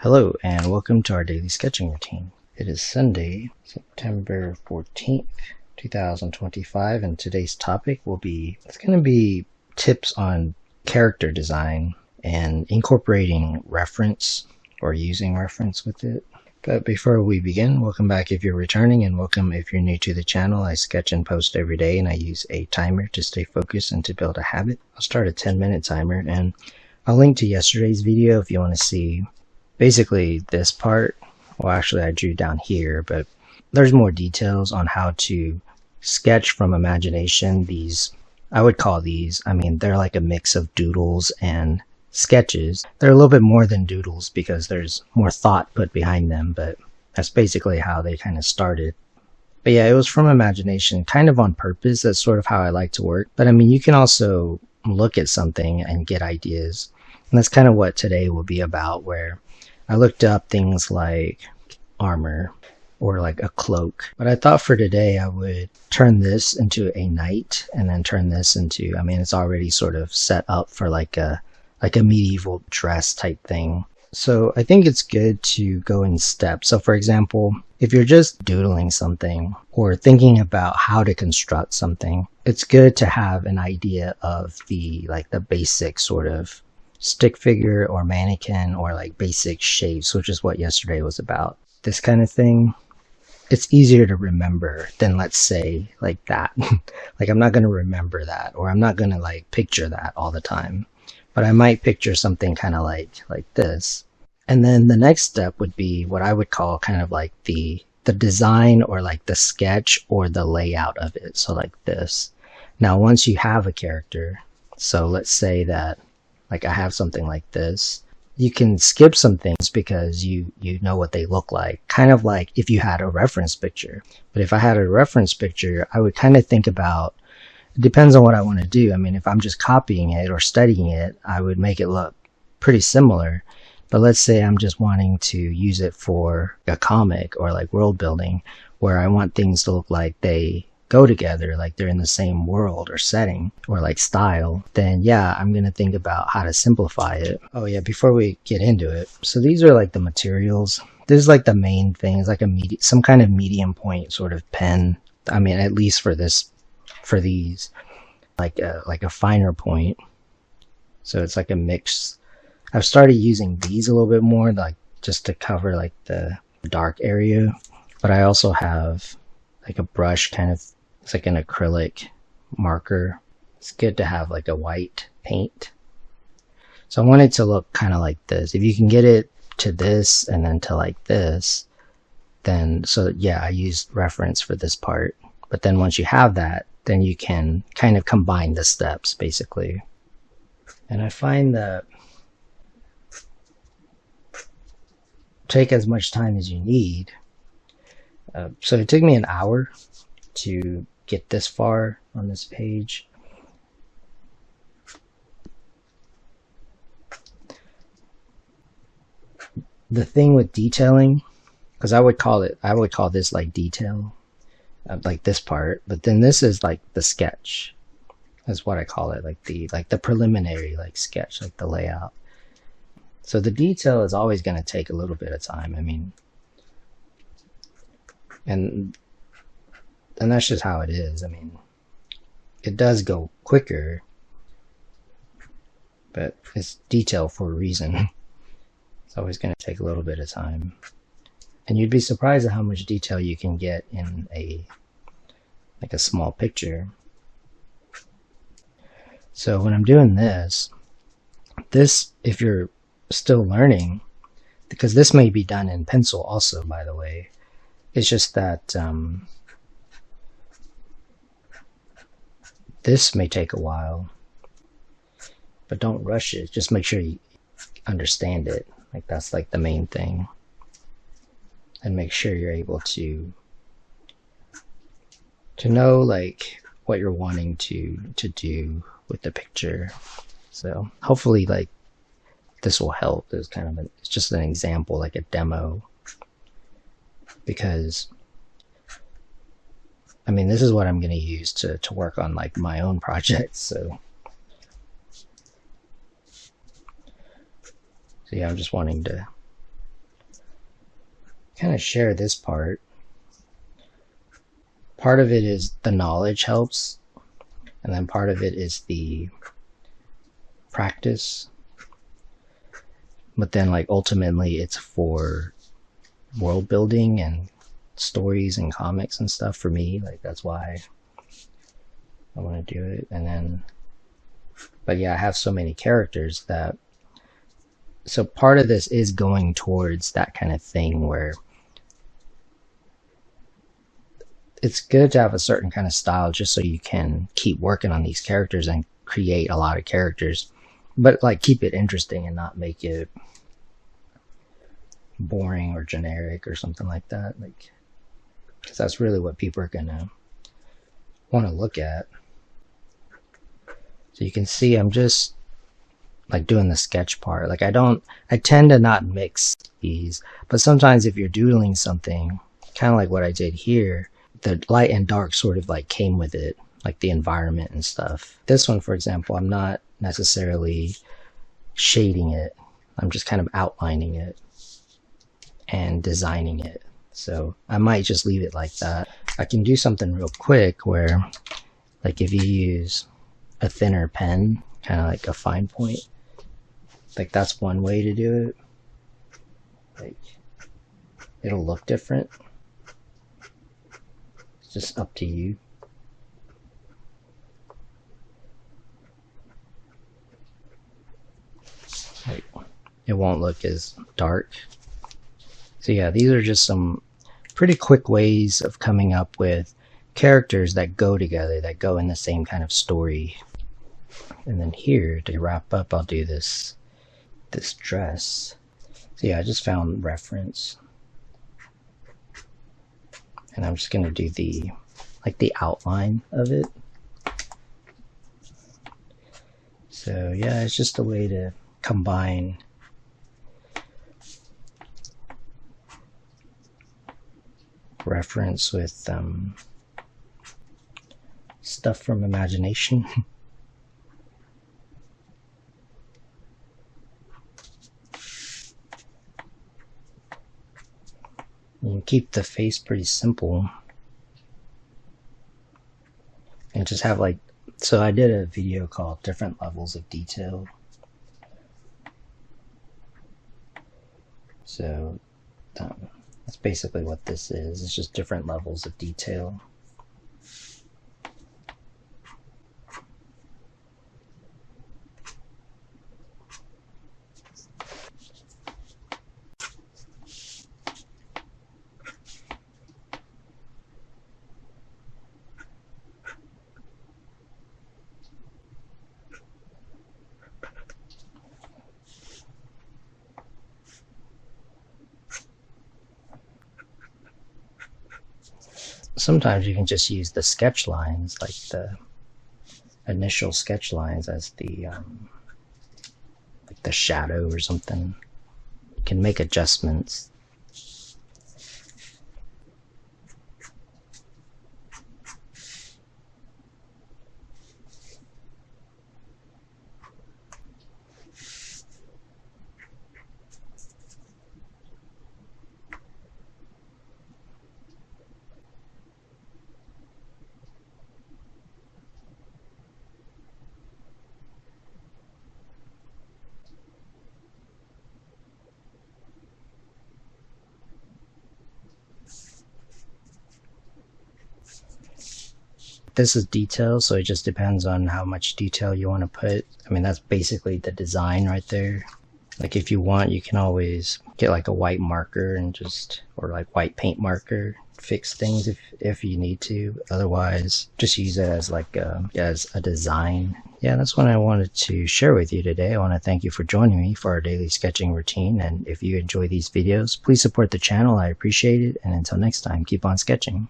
Hello and welcome to our daily sketching routine. It is Sunday, September 14th, 2025, and today's topic it's going to be tips on character design and incorporating reference or using reference with it. But before we begin, welcome back if you're returning, and welcome if you're new to the channel. I sketch and post every day, and I use a timer to stay focused and to build a habit. I'll start a 10-minute timer, and I'll link to yesterday's video if you want to see basically this part. Well, actually I drew down here, but there's more details on how to sketch from imagination. I would call these, they're like a mix of doodles and sketches. They're a little bit more than doodles because there's more thought put behind them, but that's basically how they kind of started. But yeah, it was from imagination, kind of on purpose. That's sort of how I like to work. But you can also look at something and get ideas. And that's kind of what today will be about, where I looked up things like armor or like a cloak. But I thought for today I would turn this into a knight and then turn this into, it's already sort of set up for like a medieval dress type thing. So I think it's good to go in steps. So for example, if you're just doodling something or thinking about how to construct something, it's good to have an idea of the basic sort of stick figure or mannequin or like basic shapes, which is what yesterday was about. This kind of thing, it's easier to remember than, let's say, like that. Like I'm not going to remember that, or I'm not going to like picture that all the time, but I might picture something kind of like this. And then the next step would be what I would call kind of like the design or like the sketch or the layout of it. So like this. Now once you have a character, so let's say that like I have something like this, you can skip some things because you know what they look like, kind of like if you had a reference picture. But if I had a reference picture, I would kind of think about, it depends on what I want to do. If I'm just copying it or studying it, I would make it look pretty similar. But let's say I'm just wanting to use it for a comic or like world building, where I want things to look like they go together, like they're in the same world or setting or like style, then yeah, I'm going to think about how to simplify it. Oh yeah, before we get into it, so these are like the materials. This is like the main thing. It's like some kind of medium point sort of pen. At least for these, like a finer point. So it's like a mix. I've started using these a little bit more, like just to cover like the dark area. But I also have like a brush kind of, it's like an acrylic marker. It's good to have like a white paint. So I want it to look kind of like this. If you can get it to this and then to like this, then, so yeah, I used reference for this part. But then once you have that, then you can kind of combine the steps basically. And I find that take as much time as you need. So it took me an hour to get this far on this page. The thing with detailing, because I would call this like detail, like this part, but then this is like the sketch. That's what I call it, like the preliminary like sketch, like the layout. So the detail is always going to take a little bit of time. And that's just how it is. It does go quicker, but it's detail for a reason. It's always going to take a little bit of time. And you'd be surprised at how much detail you can get in a small picture. So when I'm doing this, if you're still learning, because this may be done in pencil also, by the way, it's just that this may take a while, but don't rush it. Just make sure you understand it. Like that's like the main thing, and make sure you're able to know like what you're wanting to do with the picture. So hopefully like this will help. It's just an example, like a demo, because this is what I'm going to use to work on like my own projects. So yeah, I'm just wanting to kind of share this part. Part of it is the knowledge helps, and then part of it is the practice. But then like ultimately it's for world building and stories and comics and stuff for me. Like that's why I want to do it. And then, but yeah, I have so many characters that, so part of this is going towards that kind of thing where it's good to have a certain kind of style just so you can keep working on these characters and create a lot of characters, but like keep it interesting and not make it boring or generic or something like that. Like, because that's really what people are gonna want to look at. So you can see I'm just like doing the sketch part. Like I tend to not mix these, but sometimes if you're doodling something, kind of like what I did here, the light and dark sort of like came with it, like the environment and stuff. This one, for example, I'm not necessarily shading it. I'm just kind of outlining it and designing it. So I might just leave it like that. I can do something real quick where, like if you use a thinner pen, kind of like a fine point, like that's one way to do it. Like it'll look different. It's just up to you. Like, it won't look as dark. So yeah, these are just some pretty quick ways of coming up with characters that go together, that go in the same kind of story. And then here, to wrap up, I'll do this dress. So yeah, I just found reference. And I'm just gonna do the outline of it. So yeah, it's just a way to combine reference with stuff from imagination. You can keep the face pretty simple and just have like, so I did a video called Different Levels of Detail. So that's basically what this is. It's just different levels of detail. Sometimes you can just use the sketch lines, like the initial sketch lines as the like the shadow or something. You can make adjustments. This is detail, so it just depends on how much detail you want to put. I mean, that's basically the design right there. Like if you want, you can always get like a white marker and just, or like white paint marker, fix things if you need to. Otherwise, just use it as like as a design. Yeah, that's what I wanted to share with you today. I want to thank you for joining me for our daily sketching routine. And if you enjoy these videos, please support the channel. I appreciate it. And until next time, keep on sketching.